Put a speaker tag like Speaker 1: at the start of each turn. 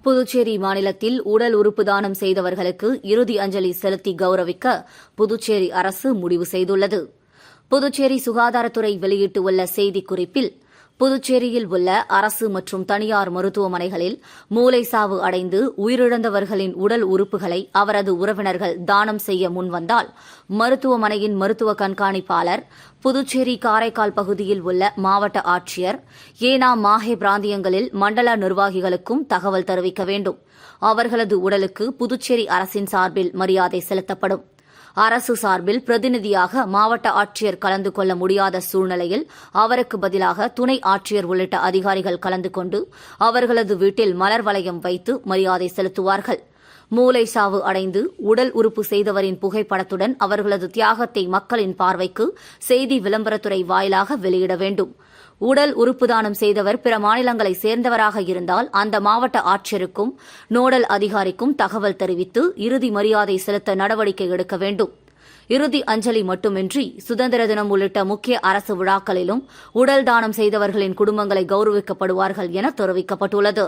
Speaker 1: புதுச்சேரி மாநிலத்தில் உடல் உறுப்பு தானம் செய்தவர்களுக்கு இறுதி அஞ்சலி செலுத்தி கௌரவிக்க புதுச்சேரி அரசு முடிவு செய்துள்ளது. புதுச்சேரி சுகாதாரத்துறை வெளியிட்டுள்ள செய்திக்குறிப்பில், புதுச்சேரியில் உள்ள அரசு மற்றும் தனியார் மருத்துவமனைகளில் மூளைசாவு அடைந்து உயிரிழந்தவர்களின் உடல் உறுப்புகளை அவரது உறவினர்கள் தானம் செய்ய முன்வந்தால் மருத்துவமனையின் மருத்துவ கண்காணிப்பாளர், புதுச்சேரி காரைக்கால் பகுதியில் உள்ள மாவட்ட ஆட்சியர், ஏனாம் மாஹே பிராந்தியங்களில் மண்டல நிர்வாகிகளுக்கும் தகவல் தெரிவிக்க வேண்டும். அவர்களது உடலுக்கு புதுச்சேரி அரசின் சார்பில் மரியாதை செலுத்தப்படும். அரசு சார்பில் பிரதிநிதியாக மாவட்ட ஆட்சியர் கலந்து கொள்ள முடியாத சூழ்நிலையில் அவருக்கு பதிலாக துணை ஆட்சியர் உள்ளிட்ட அதிகாரிகள் கலந்து கொண்டு அவர்களது வீட்டில் மலர் வளையம் வைத்து மரியாதை செலுத்துவார்கள். மூளை சாவு அடைந்து உடல் உறுப்பு செய்தவரின் புகைப்படத்துடன் அவர்களது தியாகத்தை மக்களின் பார்வைக்கு செய்தி விளம்பரத்துறை வாயிலாக வெளியிட வேண்டும். உடல் உறுப்பு தானம் செய்தவர் பிற மாநிலங்களை சேர்ந்தவராக இருந்தால் அந்த மாவட்ட ஆட்சியருக்கும் நோடல் அதிகாரிக்கும் தகவல் தெரிவித்து இறுதி மரியாதை செலுத்த நடவடிக்கை எடுக்க வேண்டும். இறுதி அஞ்சலி மட்டுமின்றி சுதந்திர தினம் உள்ளிட்ட முக்கிய அரசு விழாக்களிலும் உடல் தானம் செய்தவர்களின் குடும்பங்களை கௌரவிக்கப்படுவார்கள் என தெரிவிக்கப்பட்டுள்ளது.